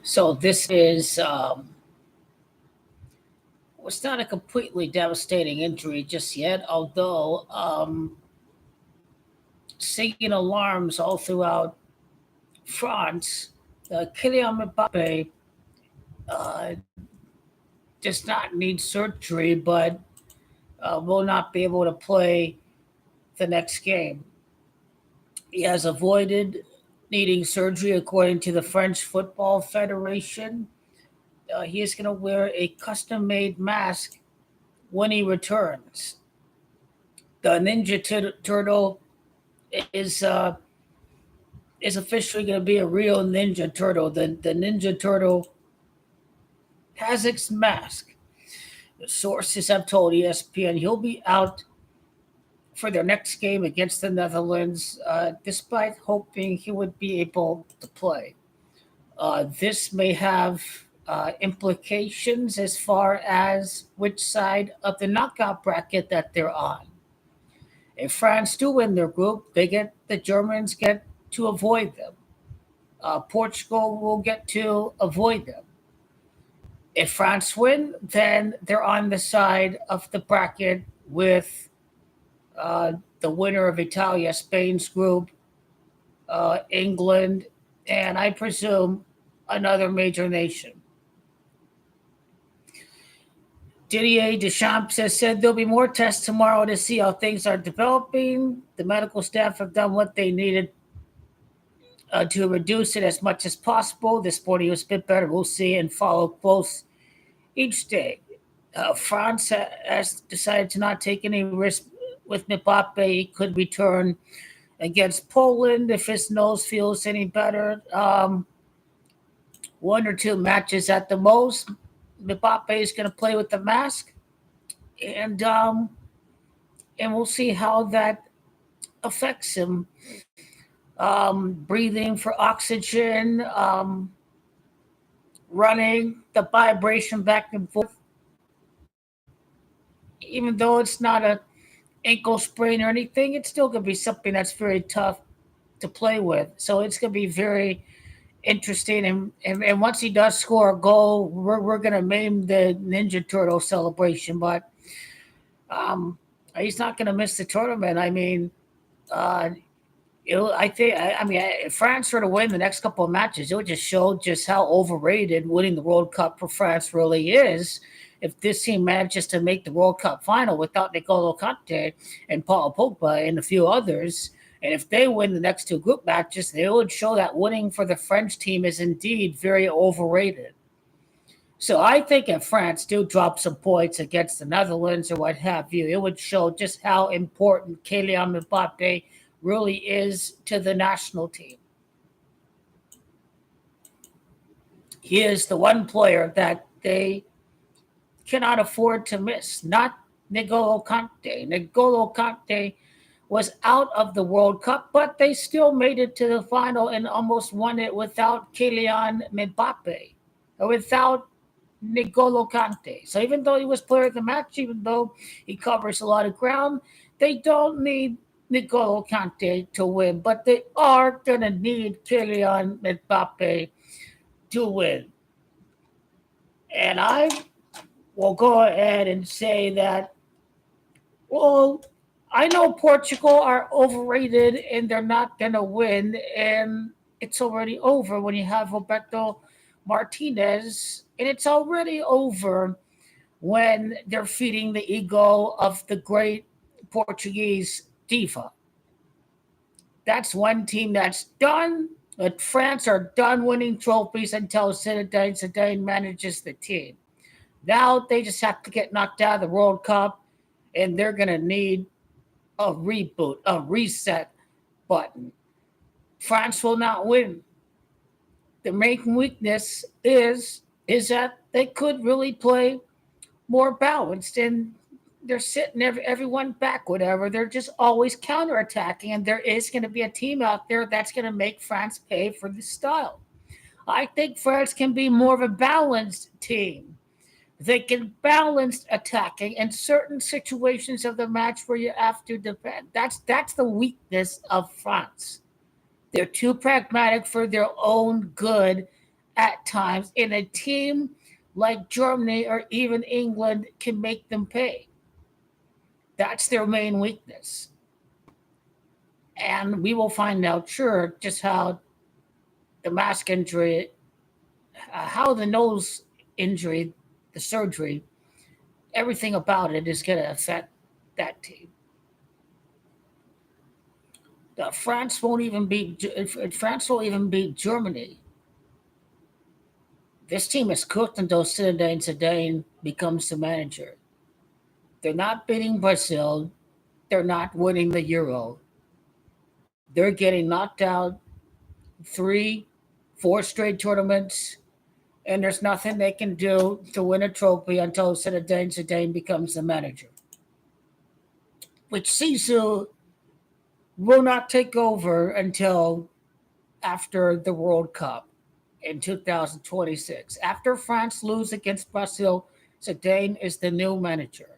So this is it's not a completely devastating injury just yet, although singing alarms all throughout France. Kylian Mbappe uh, does not need surgery, but will not be able to play the next game. He has avoided needing surgery according to the French Football Federation. He is going to wear a custom made mask when he returns. The Ninja Turtle is uh, is officially going to be a real Ninja Turtle. The Ninja Turtle has its mask. The sources have told ESPN he'll be out for their next game against the Netherlands, despite hoping he would be able to play. This may have implications as far as which side of the knockout bracket that they're on. If France do win their group, the Germans get to avoid them. Portugal will get to avoid them. If France win, then they're on the side of the bracket with uh, the winner of Italia, Spain's group, England, and I presume another major nation. Didier Deschamps has said there'll be more tests tomorrow to see how things are developing. The medical staff have done what they needed to reduce it as much as possible. This morning was a bit better. We'll see and follow close each day. France has decided to not take any risk with Mbappe. He could return against Poland if his nose feels any better. One or two matches at the most. Mbappe is going to play with the mask, and um, and we'll see how that affects him. Breathing for oxygen, running, the vibration back and forth. Even though it's not a ankle sprain or anything, it's still going to be something that's very tough to play with. So it's going to be very interesting. And once he does score a goal, we're going to name the Ninja Turtle celebration. But um, he's not going to miss the tournament. I mean, uh, I think, I mean, if France were to win the next couple of matches, it would just show just how overrated winning the World Cup for France really is. If this team manages to make the World Cup final without Nicolo Conte and Paul Pogba and a few others, and if they win the next two group matches, it would show that winning for the French team is indeed very overrated. So I think if France do drop some points against the Netherlands or what have you, it would show just how important Kylian Mbappe really is to the national team. He is the one player that they cannot afford to miss, not N'Golo Kante. N'Golo Kante was out of the World Cup, but they still made it to the final and almost won it without Kylian Mbappe, or without N'Golo Kante. So even though he was player of the match, even though he covers a lot of ground, they don't need N'Golo Kante to win, but they are going to need Kylian Mbappe to win. And I will go ahead and say that, well, I know Portugal are overrated and they're not going to win. And it's already over when you have Roberto Martinez. And it's already over when they're feeding the ego of the great Portuguese diva. That's one team that's done. But France are done winning trophies until Zidane manages the team. Now they just have to get knocked out of the World Cup, and they're going to need a reboot, a reset button. France will not win. The main weakness is that they could really play more balanced, and they're sitting everyone back, whatever. They're just always counterattacking, and there is going to be a team out there that's going to make France pay for this style. I think France can be more of a balanced team. They can balance attacking in certain situations of the match where you have to defend. That's the weakness of France. They're too pragmatic for their own good at times, and a team like Germany or even England can make them pay. That's their main weakness. And we will find out, sure, just how the mask injury, how the nose injury, the surgery, everything about it is going to affect that team. France won't even beat. If France will even beat Germany. This team is cooked until Zinedine Zidane becomes the manager. They're not beating Brazil. They're not winning the Euro. They're getting knocked out three, four straight tournaments, and there's nothing they can do to win a trophy until Zinedine Zidane becomes the manager. Which Sisu will not take over until after the World Cup in 2026. After France lose against Brazil, Zidane is the new manager.